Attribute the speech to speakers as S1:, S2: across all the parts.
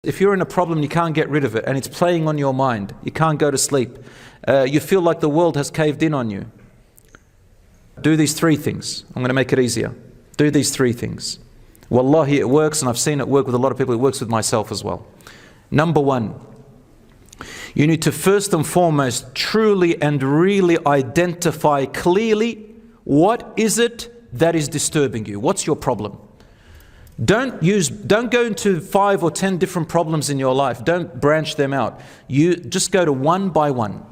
S1: If you're in a problem, you can't get rid of it and it's playing on your mind, you can't go to sleep, you feel like the world has caved in on you, do these three things. I'm going to make it easier. Do these three things. Wallahi, it works, and I've seen it work with a lot of people. It works with myself as well. Number one, you need to first and foremost truly and really identify clearly what is it that is disturbing you. What's your problem? Don't go into 5 or 10 different problems in your life. Don't branch them out. You just go to one by one.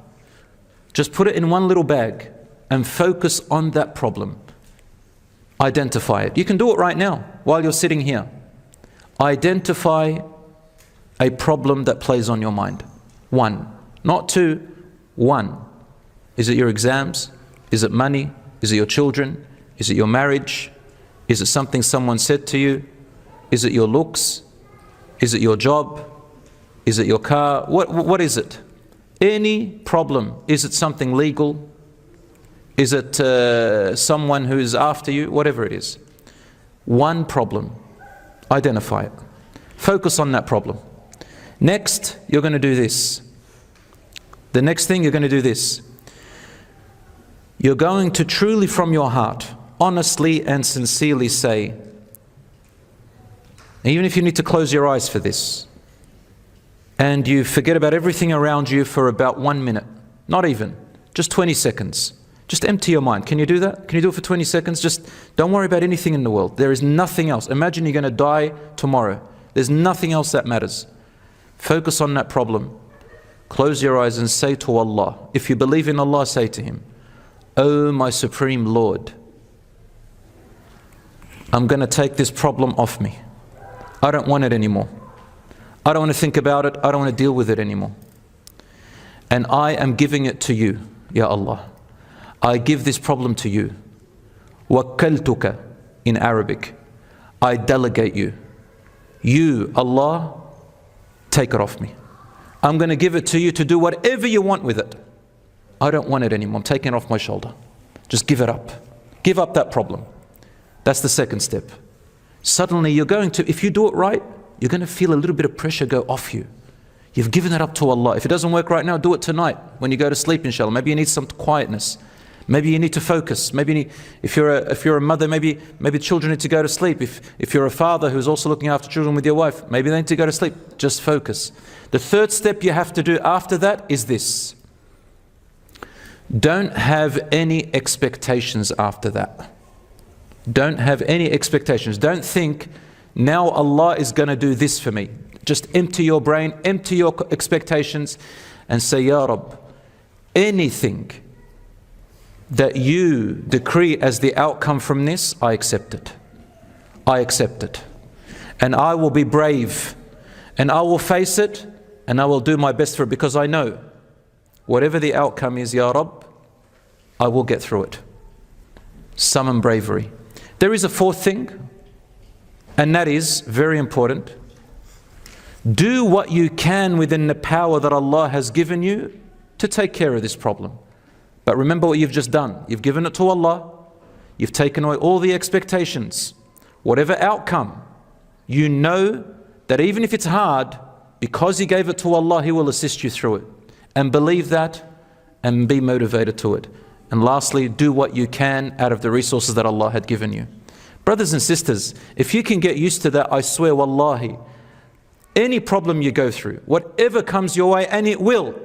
S1: Just put it in one little bag and focus on that problem. Identify it. You can do it right now while you're sitting here. Identify a problem that plays on your mind. One, not two, one. Is it your exams? Is it money? Is it your children? Is it your marriage? Is it something someone said to you? Is it your looks? Is it your job? Is it your car? What is it? Any problem. Is it something legal? Is it someone who is after you? Whatever it is. One problem. Identify it. Focus on that problem. Next, you're going to do this. The next thing, you're going to do this. You're going to truly from your heart, honestly and sincerely say, even if you need to close your eyes for this, and you forget about everything around you for about 1 minute, not even, just 20 seconds. Just empty your mind. Can you do that? Can you do it for 20 seconds? Just don't worry about anything in the world. There is nothing else. Imagine you're going to die tomorrow. There's nothing else that matters. Focus on that problem. Close your eyes and say to Allah. If you believe in Allah, say to Him, "Oh my Supreme Lord, I'm going to take this problem off me. I don't want it anymore. I don't want to think about it. I don't want to deal with it anymore. And I am giving it to you, Ya Allah. I give this problem to you. Wakkaltuka in Arabic. I delegate you. You, Allah, take it off me. I'm going to give it to you to do whatever you want with it. I don't want it anymore. I'm taking it off my shoulder. Just give it up. Give up that problem." That's the second step. Suddenly you're going to, if you do it right, you're going to feel a little bit of pressure go off you. You've given it up to Allah. If it doesn't work right now, do it tonight when you go to sleep, inshallah. Maybe you need some quietness. Maybe you need to focus. Maybe you need, if you're a mother, maybe children need to go to sleep. If you're a father who's also looking after children with your wife, maybe they need to go to sleep. Just focus. The third step you have to do after that is this. Don't have any expectations after that. Don't have any expectations. Don't think, now Allah is going to do this for me. Just empty your brain, empty your expectations and say, "Ya Rabb, anything that you decree as the outcome from this, I accept it. I accept it. And I will be brave. And I will face it. And I will do my best for it, because I know whatever the outcome is, Ya Rabb, I will get through it." Summon bravery. There is a fourth thing, and that is very important. Do what you can within the power that Allah has given you to take care of this problem. But remember what you've just done. You've given it to Allah. You've taken away all the expectations. Whatever outcome, you know that even if it's hard, because you gave it to Allah, He will assist you through it. And believe that and be motivated to it. And lastly, do what you can out of the resources that Allah had given you. Brothers and sisters, if you can get used to that, I swear, wallahi, any problem you go through, whatever comes your way, and it will,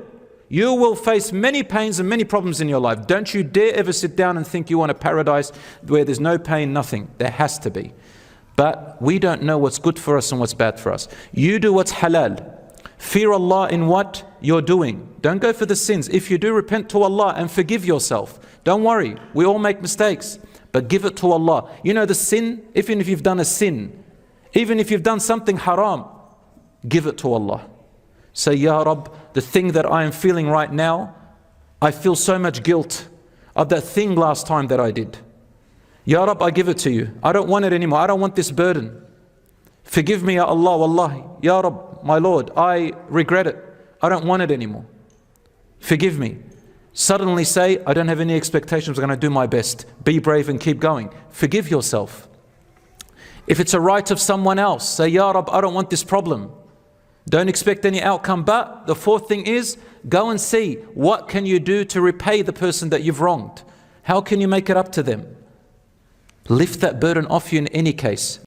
S1: you will face many pains and many problems in your life. Don't you dare ever sit down and think you want a paradise where there's no pain, nothing. There has to be. But we don't know what's good for us and what's bad for us. You do what's halal. Fear Allah in what you're doing. Don't go for the sins. If you do, repent to Allah and forgive yourself. Don't worry, we all make mistakes, but give it to Allah. You know the sin, even if you've done a sin, even if you've done something haram, give it to Allah. Say, "Ya Rabb, the thing that I am feeling right now, I feel so much guilt of that thing last time that I did. Ya Rabb, I give it to you. I don't want it anymore. I don't want this burden. Forgive me, Ya Allah, wallahi. Ya Rabb, my Lord, I regret it. I don't want it anymore. Forgive me." Suddenly say, "I don't have any expectations. I'm going to do my best." Be brave and keep going. Forgive yourself. If it's a right of someone else, say, "Ya Rabb, I don't want this problem. Don't expect any outcome. But the fourth thing is, go and see what can you do to repay the person that you've wronged. How can you make it up to them? Lift that burden off you in any case.